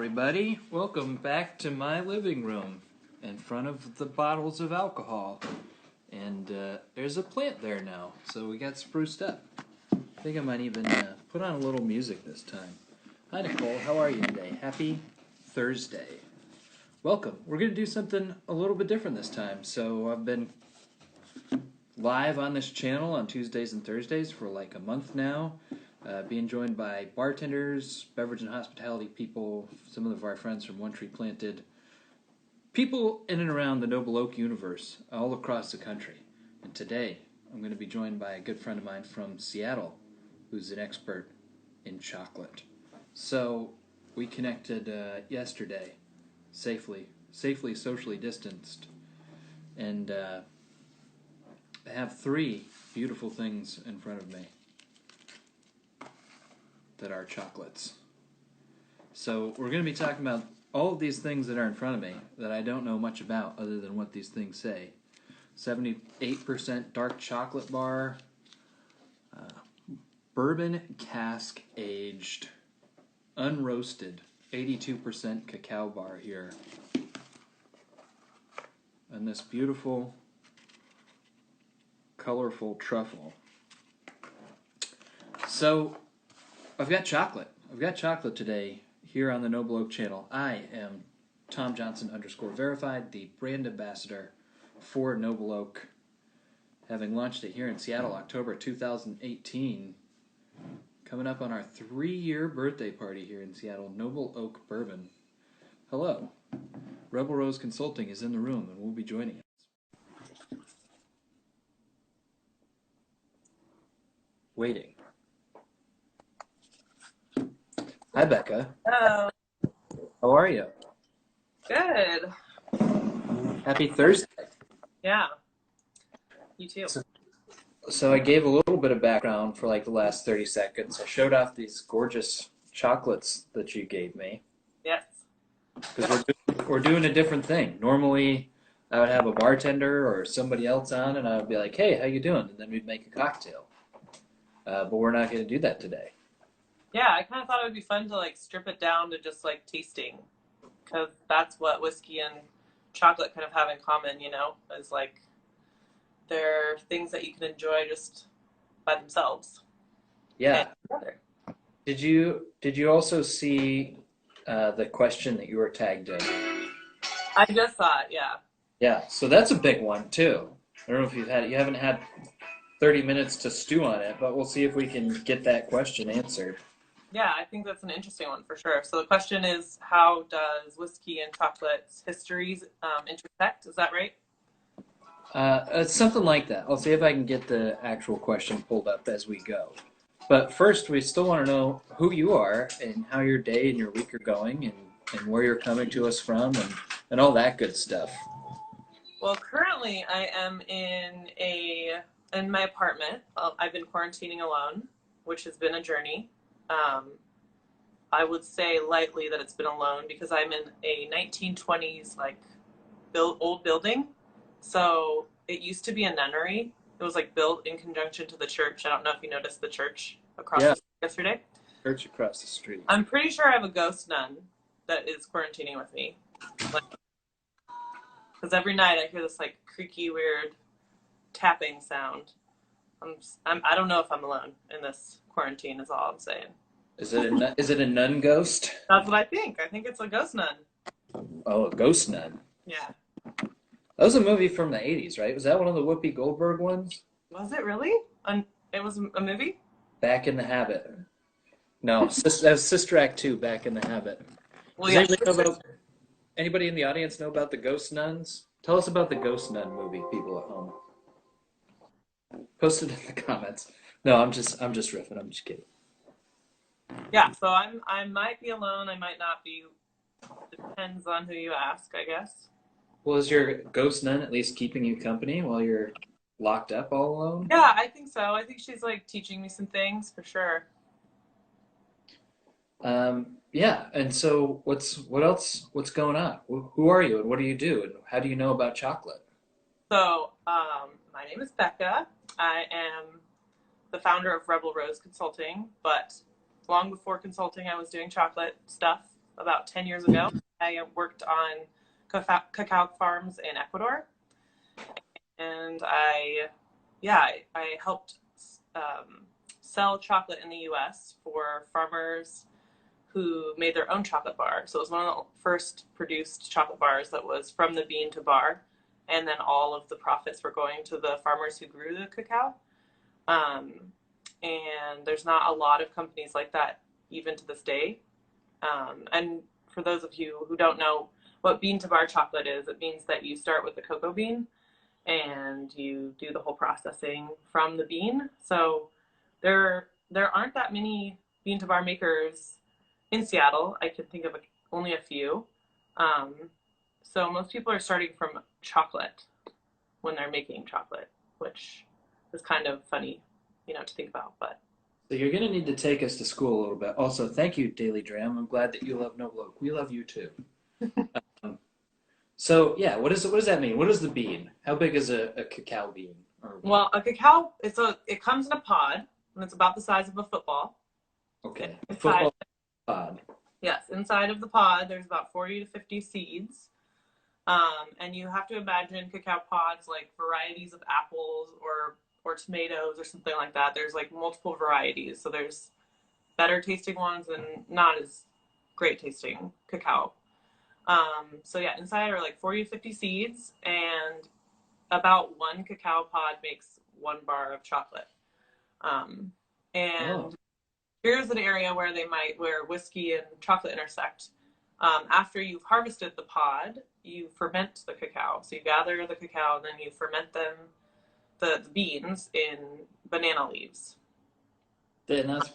everybody. Welcome back to my living room in front of the bottles of alcohol. And there's a plant there now, so we got spruced up. I think I might even put on a little music this time. Hi, Nicole. How are you today? Happy Thursday. Welcome. We're going to do something a little bit different this time. So I've been live on this channel on Tuesdays and Thursdays for like a month now. Being joined by bartenders, beverage and hospitality people, some of our friends from One Tree Planted, people in and around the Noble Oak universe, all across the country. And today, I'm going to be joined by a good friend of mine from Seattle, who's an expert in chocolate. So, we connected yesterday, safely, socially distanced, and I have three beautiful things in front of me that are chocolates. So we're going to be talking about all of these things that are in front of me that I don't know much about other than what these things say. 78% dark chocolate bar, bourbon cask aged, unroasted, 82% cacao bar here. And this beautiful, colorful truffle. So I've got chocolate. I've got chocolate today here on the Noble Oak channel. I am Tom Johnson _verified, the brand ambassador for Noble Oak, having launched it here in Seattle, October 2018. Coming up on our 3-year birthday party here in Seattle, Noble Oak Bourbon. Hello. Rebel Rose Coulting is in the room and will be joining us. Waiting. Hi, Becca. Hello. How are you? Good. Happy Thursday. Yeah. You too. So I gave a little bit of background for like the last 30 seconds. I showed off these gorgeous chocolates that you gave me. Yes. Because we're doing a different thing. Normally, I would have a bartender or somebody else on, and I would be like, "Hey, how you doing?" And then we'd make a cocktail. But we're not going to do that today. Yeah, I kind of thought it would be fun to like strip it down to just like tasting, because that's what whiskey and chocolate kind of have in common, you know, is like they're things that you can enjoy just by themselves. Yeah. Did you also see the question that you were tagged in? I just saw it, yeah. Yeah, so that's a big one too. I don't know if you haven't had 30 minutes to stew on it, but we'll see if we can get that question answered. Yeah, I think that's an interesting one for sure. So the question is, how does whiskey and chocolate's histories intersect? Is that right? It's something like that. I'll see if I can get the actual question pulled up as we go. But first, we still want to know who you are and how your day and your week are going and where you're coming to us from and all that good stuff. Well, currently I am in my apartment. I've been quarantining alone, which has been a journey. I would say lightly that it's been alone because I'm in a 1920s like old building. So it used to be a nunnery. It was like built in conjunction to the church. I don't know if you noticed the church across the street yesterday. Church across the street. I'm pretty sure I have a ghost nun that is quarantining with me. Because every night I hear this like creaky, weird tapping sound. I don't know if I'm alone in this quarantine. Is all I'm saying. Is it a nun ghost? That's what I think. I think it's a ghost nun. Oh, a ghost nun. Yeah. That was a movie from the 80s, right? Was that one of the Whoopi Goldberg ones? Was it really? It was a movie? Back in the Habit. No, that was Sister Act 2, Back in the Habit. Well, Does anybody in the audience know about the ghost nuns? Tell us about the ghost nun movie, people at home. Post it in the comments. No, I'm just riffing. I'm just kidding. Yeah, so I might be alone. I might not be. Depends on who you ask, I guess. Well, is your ghost nun at least keeping you company while you're locked up all alone? Yeah, I think so. I think she's like teaching me some things for sure. Yeah, and so what's going on? Who are you and what do you do and how do you know about chocolate? So, my name is Becca. I am the founder of Rebel Rose Coulting, but long before consulting, I was doing chocolate stuff. about 10 years ago. I worked on cacao farms in Ecuador, and I helped sell chocolate in the U.S. for farmers who made their own chocolate bar. So it was one of the first produced chocolate bars that was from the bean to bar, and then all of the profits were going to the farmers who grew the cacao. Um, and there's not a lot of companies like that even to this day. And for those of you who don't know what bean to bar chocolate is, it means that you start with the cocoa bean and you do the whole processing from the bean. So there aren't that many bean to bar makers in Seattle. I can think of only a few. Um, so most people are starting from chocolate when they're making chocolate, which is kind of funny, to think about. But So you're going to need to take us to school a little bit. Also, thank you, Daily Dram. I'm glad that you love No Bloke. We love you too. Um, so yeah, what does that mean? What is the bean? How big is a cacao bean? Or well, a cacao it comes in a pod and it's about the size of a football. okay, a Inside, football pod. yes, inside of the pod there's about 40 to 50 seeds. And you have to imagine cacao pods like varieties of apples or tomatoes or something like that. There's like multiple varieties. So there's better tasting ones and not as great tasting cacao. So yeah, inside are like 40 to 50 seeds, and about one cacao pod makes one bar of chocolate. Um, Oh, and here's an area where whiskey and chocolate intersect. After you've harvested the pod, you ferment the cacao. So you gather the cacao and then you ferment the beans in banana leaves. and that's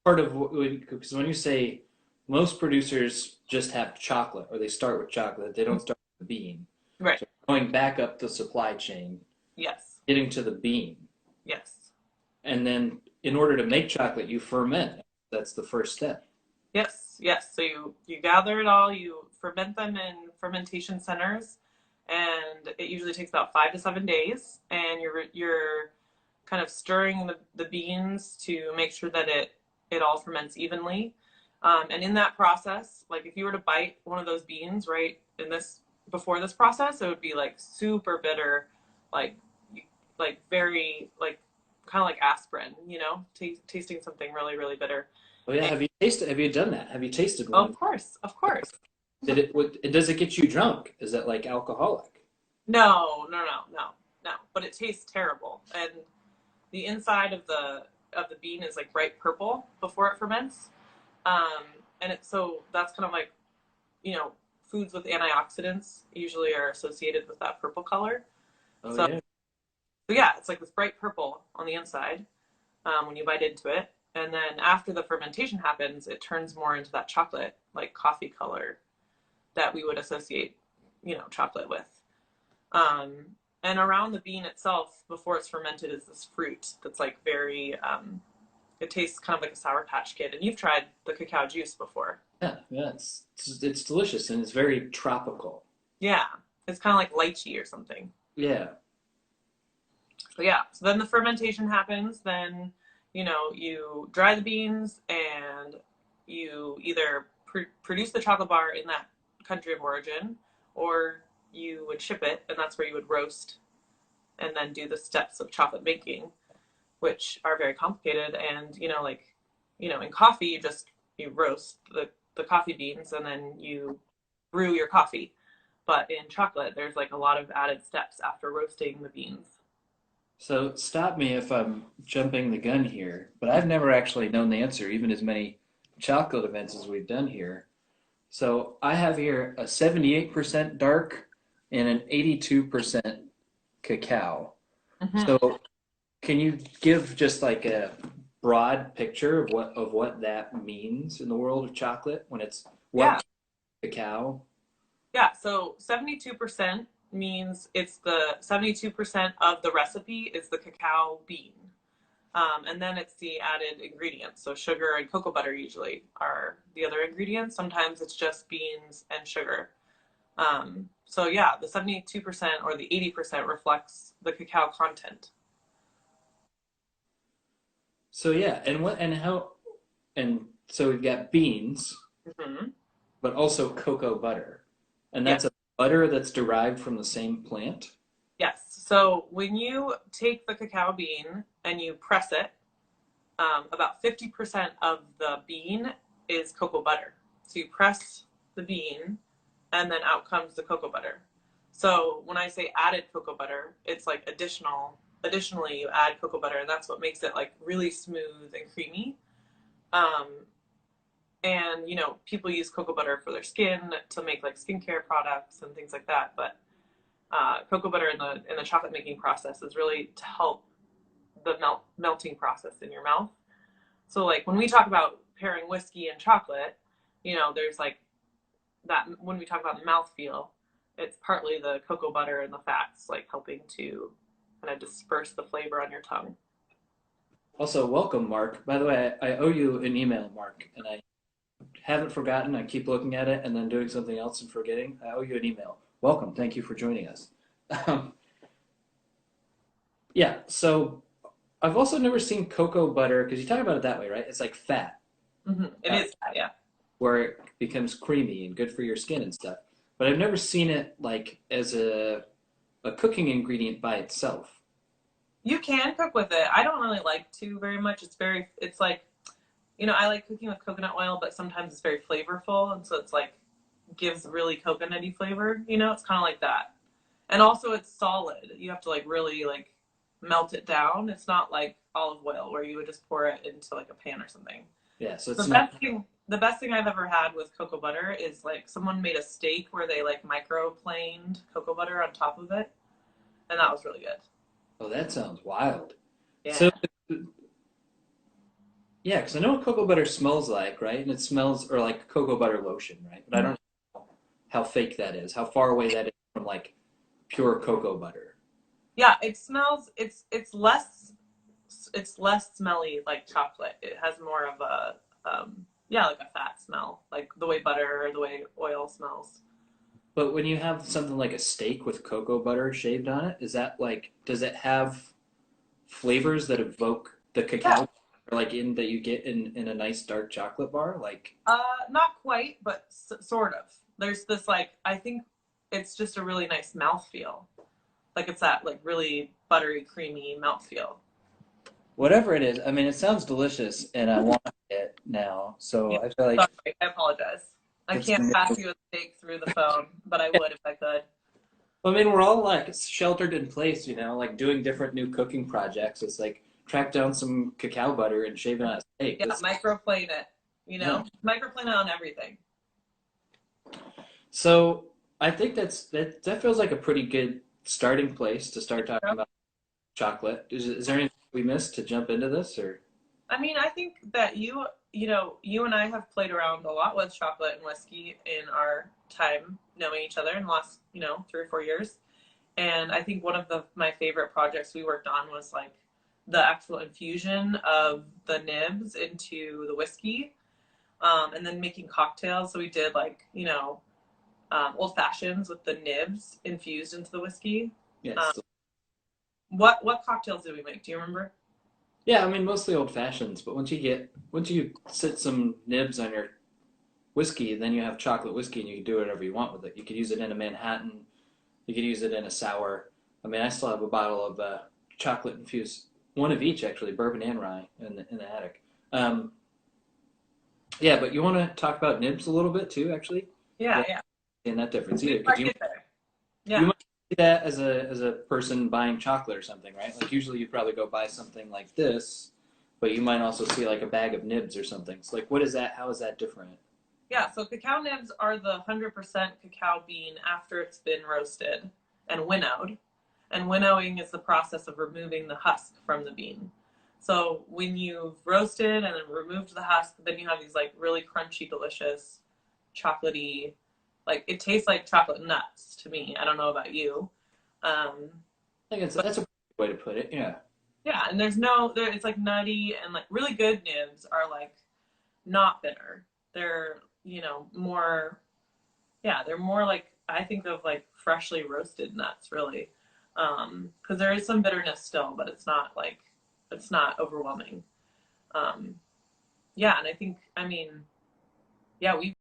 part of what because when you say most producers just have chocolate or they start with chocolate, they don't start with the bean. Right. So going back up the supply chain, Yes. getting to the bean, Yes. and then in order to make chocolate, you ferment. That's the first step. Yes. Yes. So you gather it all, you ferment them in fermentation centers, and it usually takes about 5 to 7 days. And you're kind of stirring the beans to make sure that it all ferments evenly. And in that process, like if you were to bite one of those beans right in this before this process, it would be like super bitter, like very like kind of like aspirin, tasting something really really bitter. Oh yeah, And, have you tasted? Have you done that? Have you tasted one? of course, of course. Did it? Does it get you drunk? Is that like alcoholic? No, no, no, no, no. But it tastes terrible, and the inside of the bean is like bright purple before it ferments. Um, and so that's kind of like, foods with antioxidants usually are associated with that purple color. Oh So, yeah. so yeah, it's like this bright purple on the inside when you bite into it. And then after the fermentation happens, it turns more into that chocolate, like coffee color that we would associate, chocolate with. Um, and around the bean itself, before it's fermented, is this fruit that's like very, it tastes kind of like a Sour Patch Kid. And you've tried the cacao juice before. Yeah, yeah, it's delicious and it's very tropical. Yeah, it's kind of like lychee or something. Yeah. So yeah, so then the fermentation happens. Then you dry the beans and you either produce the chocolate bar in that country of origin, or you would ship it, and that's where you would roast and then do the steps of chocolate making, which are very complicated. And in coffee, you roast the coffee beans and then you brew your coffee. But in chocolate, there's like a lot of added steps after roasting the beans. So stop me if I'm jumping the gun here, but I've never actually known the answer, even as many chocolate events as we've done here. So I have here a 78% dark and an 82% cacao. Mm-hmm. So can you give just like a broad picture of what that means in the world of chocolate when it's Yeah, what cacao? yeah. So 72% means it's the 72% of the recipe is the cacao bean. And then it's the added ingredients. So sugar and cocoa butter usually are the other ingredients. Sometimes it's just beans and sugar. So yeah, the 72% or the 80% reflects the cacao content. So yeah, and what and how and so we've got beans. Mm-hmm. but also cocoa butter. And Yes. that's a butter that's derived from the same plant. Yes. So when you take the cacao bean and you press it, about 50% of the bean is cocoa butter. So you press the bean and then out comes the cocoa butter. So when I say added cocoa butter, it's like additionally you add cocoa butter and that's what makes it like really smooth and creamy. Um, and people use cocoa butter for their skin to make like skincare products and things like that. But cocoa butter in the chocolate making process is really to help the melting process in your mouth. So like when we talk about pairing whiskey and chocolate, there's like that when we talk about the mouthfeel, it's partly the cocoa butter and the fats like helping to kind of disperse the flavor on your tongue. Also, welcome, Mark. By the way, I owe you an email, Mark, and I haven't forgotten. I keep looking at it and then doing something else and forgetting. I owe you an email. Welcome. Thank you for joining us. Um, yeah, so I've also never seen cocoa butter because you talk about it that way, right? It's like fat, It uh, is, yeah. where it becomes creamy and good for your skin and stuff. But I've never seen it like as a cooking ingredient by itself. You can cook with it. I don't really like to very much. It's like, I like cooking with coconut oil, but sometimes it's very flavorful. And so it's like, gives really coconutty flavor. It's kind of like that. And also it's solid. You have to like really like melt it down. It's not like olive oil where you would just pour it into like a pan or something. Yeah, so The it's not. best thing the best thing I've ever had with cocoa butter is like someone made a steak where they like microplaned cocoa butter on top of it, and that was really good. Oh, that sounds wild. So Yeah. yeah, because I know what cocoa butter smells like, right? And it smells or like cocoa butter lotion, right? But I Mhm. don't know how fake that is, how far away that is from like pure cocoa butter. Yeah, it smells it's less smelly like chocolate. It has more of a yeah, like a fat smell, like the way butter or the way oil smells. But when you have something like a steak with cocoa butter shaved on it, is that like, does it have flavors that evoke the Yeah. cacao, or like in that you get in a nice dark chocolate bar? Like, Not quite, but sort of. There's this like I think it's just a really nice mouthfeel. Like it's that like really buttery, creamy mouthfeel. whatever it is, I mean, it sounds delicious, and I want it now. So Yeah, I feel like sorry, I apologize. I it's. can't pass you a steak through the phone, but I would if I could. I mean, we're all like sheltered in place, like doing different new cooking projects. It's like track down some cacao butter and shave it on a steak. Yeah, That's microplane it. yeah. Microplane it on everything. So I think that feels like a pretty good starting place to start talking about chocolate. Is there anything we missed to jump into this, or I mean, I think that you and I have played around a lot with chocolate and whiskey in our time knowing each other in the last, 3 or 4 years. And I think one of my favorite projects we worked on was like the actual infusion of the nibs into the whiskey, and then making cocktails. So we did like, old fashions with the nibs infused into the whiskey. Um, yes? what cocktails did we make? Do you remember? Yeah, I mean mostly old fashions, but once you sit some nibs on your whiskey, then you have chocolate whiskey, and you can do whatever you want with it. You could use it in a Manhattan. You could use it in a sour. I mean, I still have a bottle of chocolate infused, one of each actually, bourbon and rye, in the attic. Um, yeah, but you want to talk about nibs a little bit too, actually? Yeah, Yeah, yeah. and that difference either, Before because I get there. you Yeah. might see that as a person buying chocolate or something, right? Like usually you'd probably go buy something like this, but you might also see like a bag of nibs or something. So like, what is that? How is that different? Yeah, so cacao nibs are the 100% cacao bean after it's been roasted and winnowed. And winnowing is the process of removing the husk from the bean. So when you've roasted and then removed the husk, then you have these like really crunchy, delicious, chocolatey, like it tastes like chocolate nuts to me. I don't know about you. Um, I think but that's a way to put it. Yeah. yeah, and it's like nutty and like really good nibs are like not bitter. They're, more, yeah, they're more like I think of like freshly roasted nuts, really, because there is some bitterness still, but it's not overwhelming. Um, yeah, and I think, I mean, yeah, we